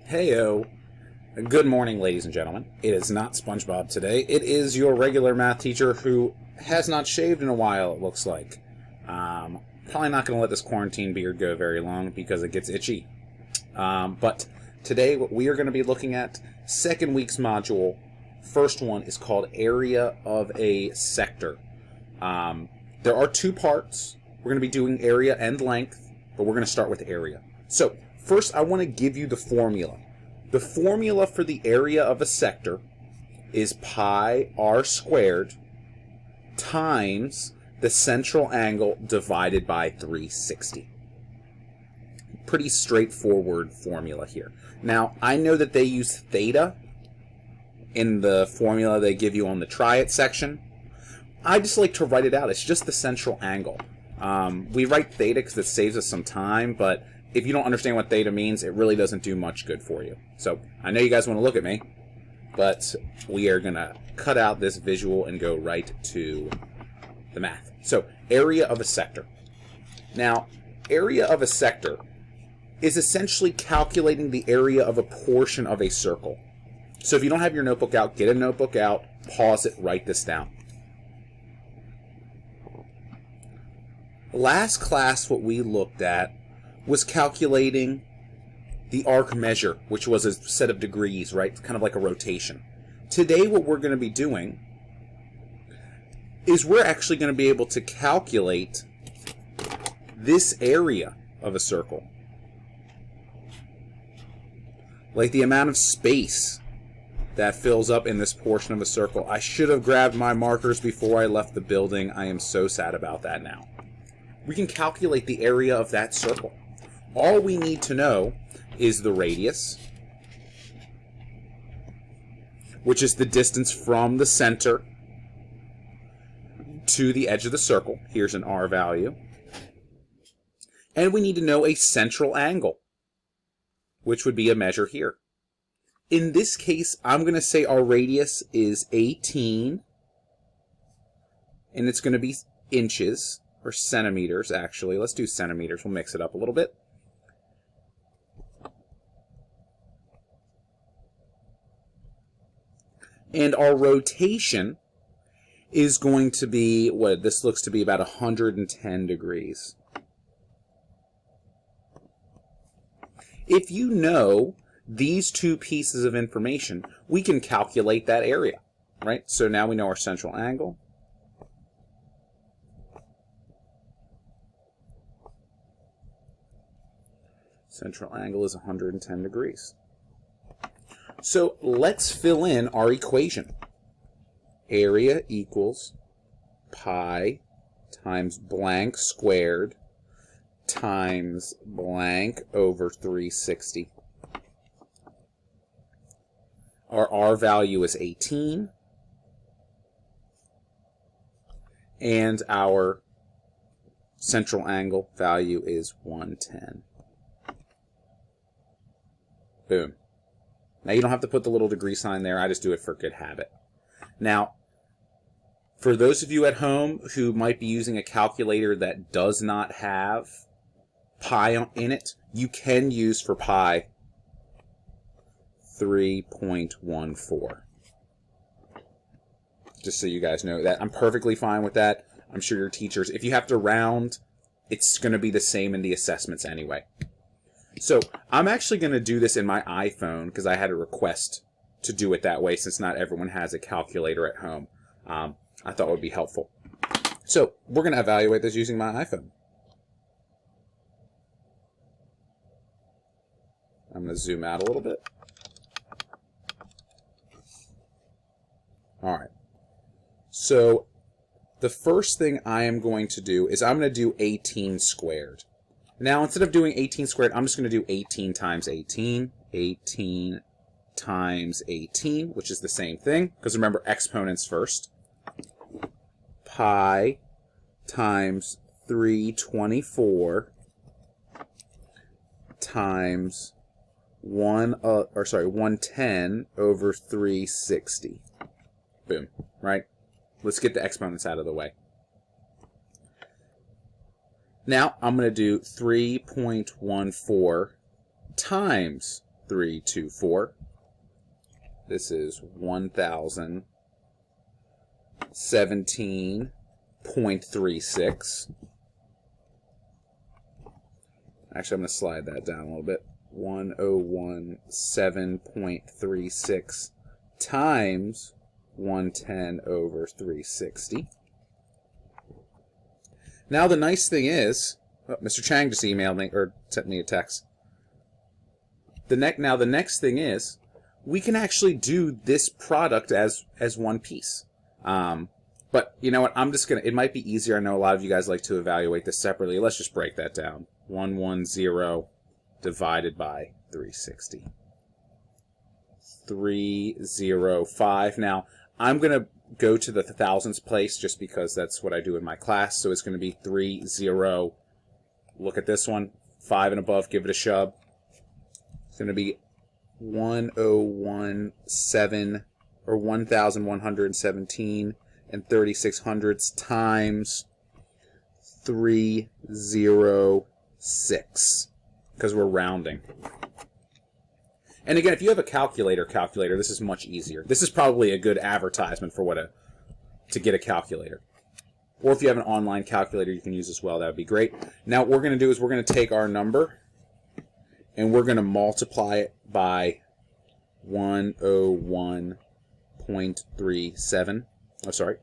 Heyo. Good morning, ladies and gentlemen. It is not SpongeBob today. It is your regular math teacher who has not shaved in a while, it looks like. Probably not going to let this quarantine beard go very long because it gets itchy. But today, what we are going to be looking at, second week's module. First one is called Area of a Sector. There are two parts. We're going to be doing area and length, but we're going to start with area. So, first, I want to give you the formula. The formula for the area of a sector is pi r squared times the central angle divided by 360. Pretty straightforward formula here. Now, I know that they use theta in the formula they give you on the try it section. I just like to write it out. It's just the central angle. We write theta because it saves us some time, but if you don't understand what theta means, it really doesn't do much good for you. So, I know you guys want to look at me, but we are going to cut out this visual and go right to the math. So, area of a sector. Now, area of a sector is essentially calculating the area of a portion of a circle. So if you don't have your notebook out, get a notebook out, pause it, write this down. Last class, what we looked at was calculating the arc measure, which was a set of degrees, right? Kind of like a rotation. Today, what we're going to be doing is we're actually going to be able to calculate this area of a circle. Like the amount of space that fills up in this portion of a circle. I should have grabbed my markers before I left the building. I am so sad about that now. We can calculate the area of that circle. All we need to know is the radius, which is the distance from the center to the edge of the circle. Here's an R value. And we need to know a central angle, which would be a measure here. In this case, I'm going to say our radius is 18, and it's going to be inches, or centimeters, actually. Let's do centimeters. We'll mix it up a little bit. And our rotation is going to be, what this looks to be about 110 degrees. If you know these two pieces of information, we can calculate that area, right? So now we know our central angle. Central angle is 110 degrees. So let's fill in our equation. Area equals pi times blank squared times blank over 360. Our R value is 18. And our central angle value is 110. Boom. Now you don't have to put the little degree sign there. I just do it for good habit. Now, for those of you at home who might be using a calculator that does not have pi in it, you can use for pi 3.14. Just so you guys know that. I'm perfectly fine with that. I'm sure your teachers, if you have to round, it's going to be the same in the assessments anyway. So I'm actually going to do this in my iPhone because I had a request to do it that way since not everyone has a calculator at home. I thought it would be helpful. So we're going to evaluate this using my iPhone. I'm going to zoom out a little bit. All right. So the first thing I am going to do is I'm going to do 18 squared. Now, instead of doing 18 squared, I'm just going to do 18 times 18. 18 times 18, which is the same thing, because remember, exponents first. Pi times 324 times 110 over 360. Boom, right? Let's get the exponents out of the way. Now, I'm going to do 3.14 times 324. This is 1017.36. Actually, I'm going to slide that down a little bit. 1017.36 times 110 over 360. Now the nice thing is, Mr. Chang just emailed me or sent me a text. Now the next thing is, we can actually do this product as one piece. But you know what? I'm just gonna. It might be easier. I know a lot of you guys like to evaluate this separately. Let's just break that down. 110 divided by 360. 305. Now I'm gonna go to the thousands place just because that's what I do in my class. So it's going to be 30. Look at this one. 5 and above. Give it a shove. It's going to be 1017 or 1117 and 3600ths times 306 because we're rounding. And again, if you have a calculator, this is much easier. This is probably a good advertisement for to get a calculator. Or if you have an online calculator you can use as well, that would be great. Now what we're going to do is we're going to take our number and we're going to multiply it by 101.37. Oh, sorry.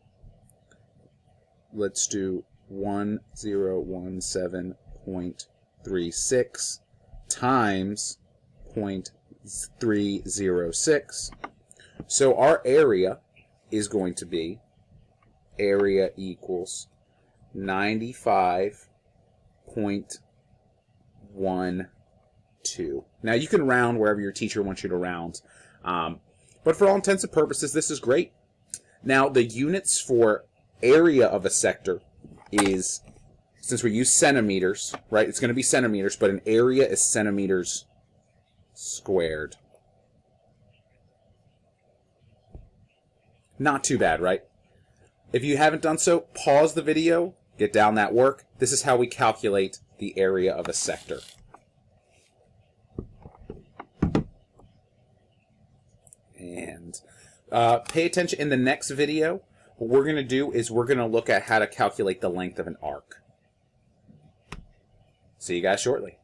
Let's do 1017.36 times 0.306. So our area is going to be area equals 95.12. Now you can round wherever your teacher wants you to round, but for all intents and purposes this is great. Now the units for area of a sector is, since we use centimeters, right, it's going to be centimeters, but an area is centimeters squared. Not too bad, right? If you haven't done so, pause the video, get down that work. This is how we calculate the area of a sector. And pay attention in the next video. What we're going to do is we're going to look at how to calculate the length of an arc. See you guys shortly.